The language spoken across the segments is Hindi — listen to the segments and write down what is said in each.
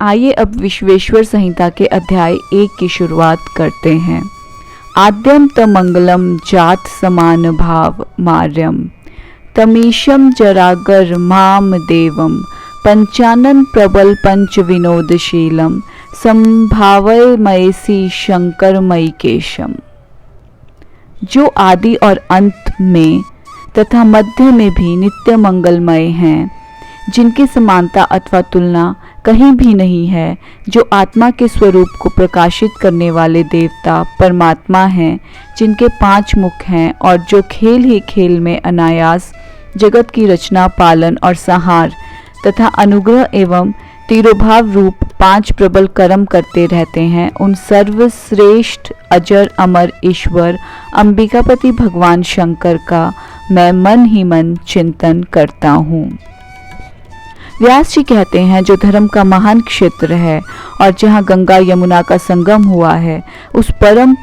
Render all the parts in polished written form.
आइए अब विश्वेश्वर संहिता के अध्याय 1 की शुरुआत करते हैं। आद्यम तमंगलम जात समान भाव मार्यम तमीशम जरागर माम देवम पंचानन प्रबल पंच विनोदशीलम संभावय मयसी शंकर मयिकेशम। जो आदि और अंत में तथा मध्य में भी नित्य मंगलमय हैं, जिनकी समानता अथवा तुलना कहीं भी नहीं है, जो आत्मा के स्वरूप को प्रकाशित करने वाले देवता परमात्मा हैं, जिनके 5 मुख हैं और जो खेल ही खेल में अनायास जगत की रचना, पालन और संहार तथा अनुग्रह एवं तिरोभाव रूप 5 प्रबल कर्म करते रहते हैं, उन सर्वश्रेष्ठ अजर अमर ईश्वर अंबिकापति भगवान शंकर का मैं मन ही मन चिंतन करता हूँ। व्यास जी कहते हैं, जो धर्म का महान क्षेत्र है और जहाँ गंगा यमुना का संगम हुआ है, उस परम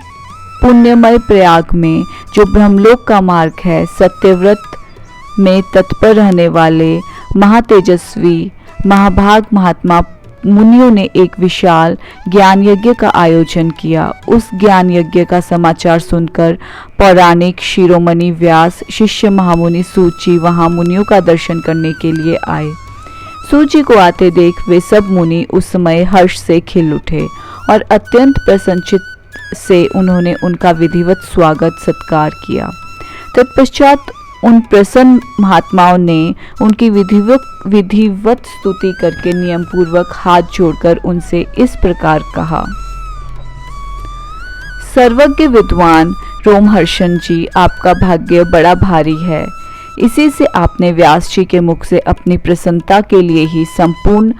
पुण्यमय प्रयाग में जो ब्रह्मलोक का मार्ग है, सत्यव्रत में तत्पर रहने वाले महातेजस्वी महाभाग महात्मा मुनियों ने एक विशाल ज्ञान यज्ञ का आयोजन किया। उस ज्ञान यज्ञ का समाचार सुनकर पौराणिक शिरोमणि व्यास शिष्य महामुनि सूत जी वहां मुनियों का दर्शन करने के लिए आए। सूत जी को आते देख वे सब मुनि उस समय हर्ष से खिल उठे और अत्यंत प्रसन्नचित्त से उन्होंने उनका विधिवत स्वागत सत्कार किया। तत्पश्चात उन प्रसन्न महात्माओं ने उनकी विधिवत स्तुति करके नियम पूर्वक हाथ जोड़कर उनसे इस प्रकार कहा। सर्वज्ञ विद्वान रोमहर्षण जी, आपका भाग्य बड़ा भारी है। इसी से आपने व्यास जी के मुख से अपनी प्रसन्नता के लिए ही संपूर्ण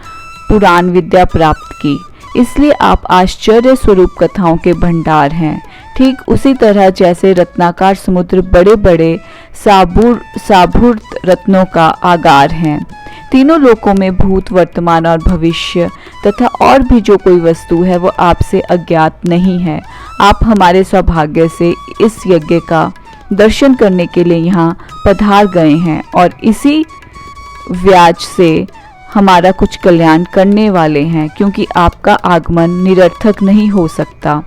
पुराण विद्या प्राप्त की, इसलिए आप आश्चर्य स्वरूप कथाओं के भंडार हैं। ठीक उसी तरह जैसे रत्नाकार समुद्र बड़े बड़े साभूत रत्नों का आगार हैं। तीनों लोकों में भूत, वर्तमान और भविष्य तथा और भी जो कोई वस्तु है वो आपसे अज्ञात नहीं है। आप हमारे सौभाग्य से इस यज्ञ का दर्शन करने के लिए यहाँ पधार गए हैं और इसी व्याज से हमारा कुछ कल्याण करने वाले हैं, क्योंकि आपका आगमन निरर्थक नहीं हो सकता।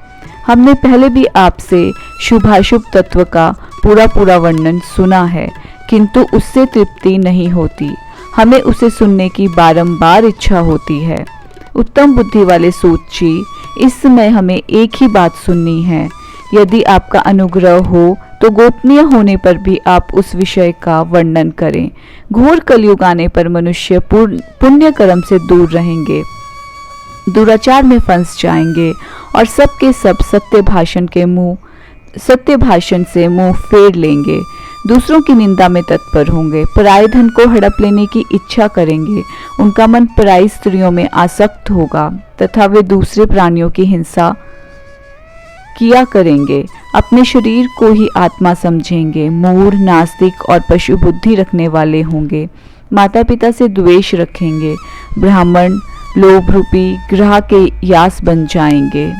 हमने पहले भी आपसे शुभाशुभ तत्व का पूरा वर्णन सुना है, किंतु उससे तृप्ति नहीं होती। हमें उसे सुनने की बारंबार इच्छा होती है। उत्तम बुद्धि वाले सूत जी, इस समय हमें एक ही बात सुननी है। यदि आपका अनुग्रह हो तो गोपनीय होने पर भी आप उस विषय का वर्णन करें। घोर कलयुग आने पर मनुष्य पुण्य कर्म से दूर रहेंगे, दुराचार में फंस जाएंगे और सबके सब सत्य भाषण से मुंह फेर लेंगे, दूसरों की निंदा में तत्पर होंगे, पराये धन को हड़प लेने की इच्छा करेंगे, उनका मन पराई स्त्रियों में आसक्त होगा तथा वे दूसरे प्राणियों की हिंसा किया करेंगे, अपने शरीर को ही आत्मा समझेंगे, मूढ़, नास्तिक और पशु बुद्धि रखने वाले होंगे, माता पिता से द्वेष रखेंगे, ब्राह्मण लोभ रूपी ग्रह के यास बन जाएंगे,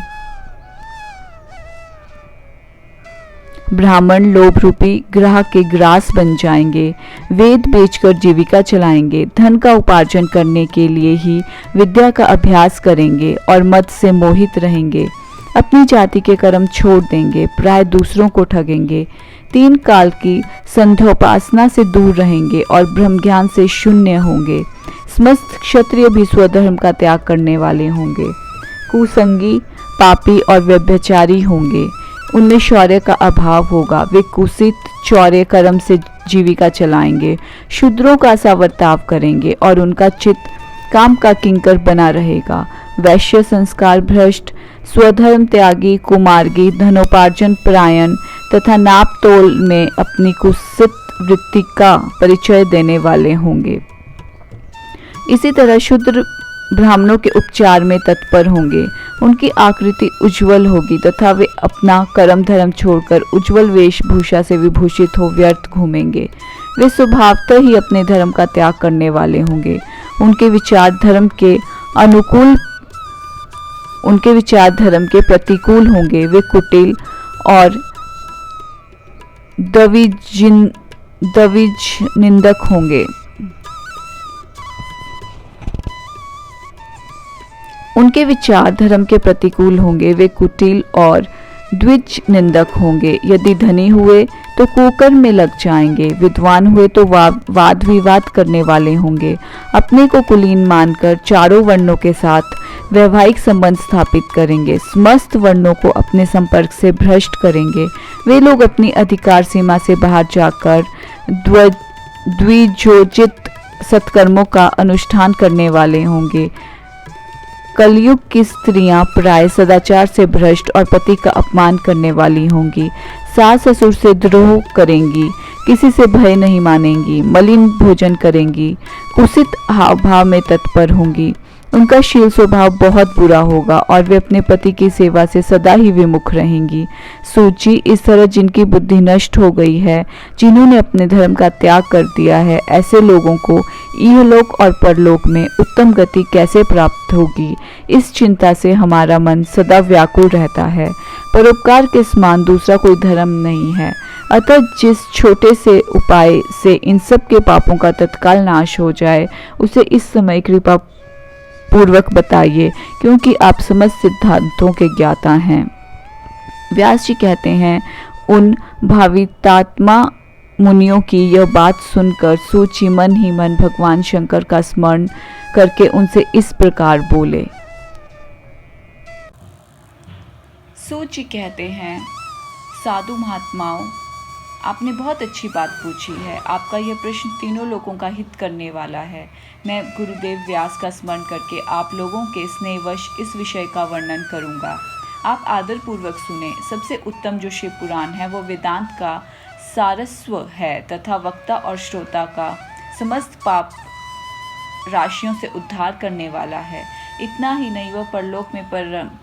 ग्रास बन जाएंगे, वेद बेचकर जीविका चलाएंगे, धन का उपार्जन करने के लिए ही विद्या का अभ्यास करेंगे और मद से मोहित रहेंगे, अपनी जाति के कर्म छोड़ देंगे, प्राय दूसरों को ठगेंगे, 3 काल की संध्योपासना से दूर रहेंगे और ब्रह्म ज्ञान से शून्य होंगे। समस्त क्षत्रिय भी स्वधर्म का त्याग करने वाले होंगे, कुसंगी, पापी और व्यभिचारी होंगे, उनमें शौर्य का अभाव होगा, वे कुसित चौर्य कर्म से जीविका चलाएंगे, शूद्रों का सा बर्ताव करेंगे और उनका चित्त काम का किंकर बना रहेगा, वैश्य, संस्कार भ्रष्ट, स्वधर्म त्यागी, कुमार्गी, धनोपार्जन परायण तथा नाप तोल में अपनी कुत्सित वृत्ति का परिचय देने वाले होंगे। इसी तरह शूद्र ब्राह्मणों के उपचार में तत्पर होंगे, उनकी आकृति उज्जवल होगी तथा वे अपना कर्म धर्म छोड़कर उज्जवल वेशभूषा से विभूषित हो व्यर्थ घूमेंगे। वे स्वभावतः ही अपने धर्म का त्याग करने वाले होंगे, उनके विचार धर्म के प्रतिकूल होंगे, वे कुटिल और दविज निंदक होंगे, उनके विचार धर्म के प्रतिकूल होंगे, वे कुटिल और द्विज निंदक होंगे। यदि धनी हुए तो कुकर्म में लग जाएंगे, विद्वान हुए तो वाद विवाद करने वाले होंगे। अपने को कुलीन मानकर चारों वर्णों के साथ वैवाहिक संबंध स्थापित करेंगे, समस्त वर्णों को अपने संपर्क से भ्रष्ट करेंगे। वे लोग अपनी अधिकार सीमा से बाहर जाकर द्विजोचित सत्कर्मों का अनुष्ठान करने वाले होंगे। कलयुग की स्त्रियां प्राय सदाचार से भ्रष्ट और पति का अपमान करने वाली होंगी। सास ससुर से द्रोह करेंगी, किसी से भय नहीं मानेंगी, मलिन भोजन करेंगी, कुत्सित हाव भाव में तत्पर होंगी। उनका शील स्वभाव बहुत बुरा होगा और वे अपने पति की सेवा से सदा ही विमुख रहेंगी। सूची, इस तरह जिनकी बुद्धि नष्ट हो गई है, जिन्होंने अपने धर्म का त्याग कर दिया है, ऐसे लोगों को इहलोक और परलोक में उत्तम गति कैसे प्राप्त होगी, इस चिंता से हमारा मन सदा व्याकुल रहता है। परोपकार के समान दूसरा कोई धर्म नहीं है। अतः जिस छोटे से उपाय से इन सब के पापों का तत्काल नाश हो जाए, उसे इस समय कृपा पूर्वक बताइए, क्योंकि आप समस्त सिद्धांतों के ज्ञाता हैं। व्यास जी कहते हैं, उन भावितात्मा मुनियों की यह बात सुनकर सूची मन ही मन भगवान शंकर का स्मरण करके उनसे इस प्रकार बोले। सूची कहते हैं, साधु महात्माओं, आपने बहुत अच्छी बात पूछी है। आपका यह प्रश्न तीनों लोगों का हित करने वाला है। मैं गुरुदेव व्यास का स्मरण करके आप लोगों के स्नेहवश इस विषय का वर्णन करूंगा। आप आदर पूर्वक सुने। सबसे उत्तम जो शिव पुराण है वो वेदांत का सारस्व है तथा वक्ता और श्रोता का समस्त पाप राशियों से उद्धार करने वाला है। इतना ही नहीं, वह परलोक में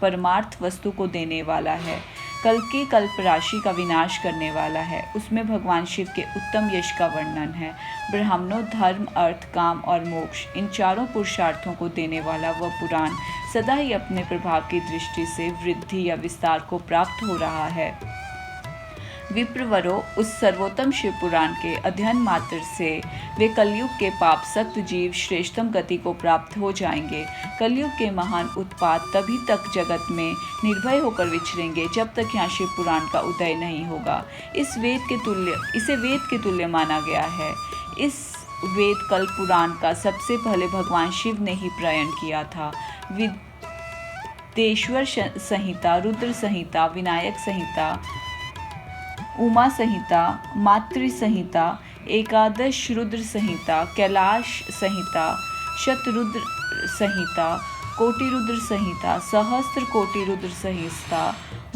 परमार्थ वस्तु को देने वाला है। कल की कल्प राशि का विनाश करने वाला है। उसमें भगवान शिव के उत्तम यश का वर्णन है। ब्राह्मणों, धर्म, अर्थ, काम और मोक्ष, इन चारों पुरुषार्थों को देने वाला वह पुराण सदा ही अपने प्रभाव की दृष्टि से वृद्धि या विस्तार को प्राप्त हो रहा है। विप्रवरो, उस सर्वोत्तम शिव पुराण के अध्ययन मात्र से वे कलयुग के पाप सक्त जीव श्रेष्ठतम गति को प्राप्त हो जाएंगे। कलयुग के महान उत्पात तभी तक जगत में निर्भय होकर विचरेंगे जब तक यहाँ शिव पुराण का उदय नहीं होगा। इसे वेद के तुल्य माना गया है। इस वेद कल पुराण का सबसे पहले भगवान शिव ने ही प्रयण किया था। विदेश्वर संहिता, रुद्र संहिता, विनायक संहिता, उमा संहिता, मातृ संहिता, एकादश रुद्र संहिता, कैलाश संहिता, शतरुद्र संहिता, कोटि रुद्र संहिता, सहस्त्र कोटि रुद्र संहिता,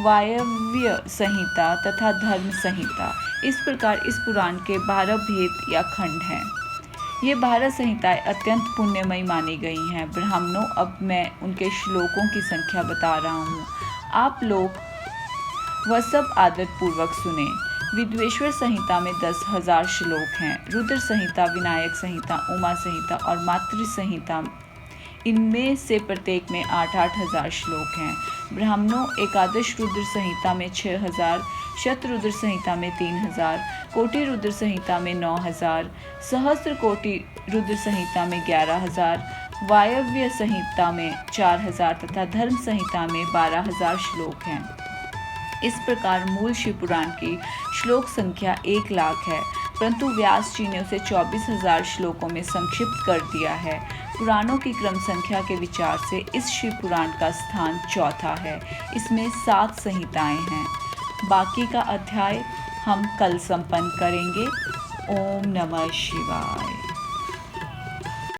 वायव्य संहिता तथा धर्म संहिता, इस प्रकार इस पुराण के 12 भेद या खंड हैं। ये 12 संहिताएं अत्यंत पुण्यमयी मानी गई हैं। ब्राह्मणों, अब मैं उनके श्लोकों की संख्या बता रहा हूँ। आप लोग वह सब आदर पूर्वक सुने। विद्वेश्वर संहिता में 10,000 श्लोक हैं। रुद्र संहिता, विनायक संहिता, उमा संहिता और मातृ संहिता, इनमें से प्रत्येक में 8-8 हजार श्लोक हैं। ब्राह्मणों, एकादश रुद्र संहिता में 6,000, शतरुद्र संहिता में 3,000, कोटि रुद्र संहिता में 9,000, सहस्त्र कोटि रुद्र संहिता में 11,000, वायव्य संहिता में 4,000 तथा धर्म संहिता में 12,000 श्लोक हैं। इस प्रकार मूल शिव पुराण की श्लोक संख्या 1 लाख है, परंतु व्यास जी ने उसे 24,000 श्लोकों में संक्षिप्त कर दिया है। पुराणों की क्रम संख्या के विचार से इस शिव पुराण का स्थान चौथा है। इसमें 7 संहिताएं हैं। बाकी का अध्याय हम कल संपन्न करेंगे। ओम नमः शिवाय।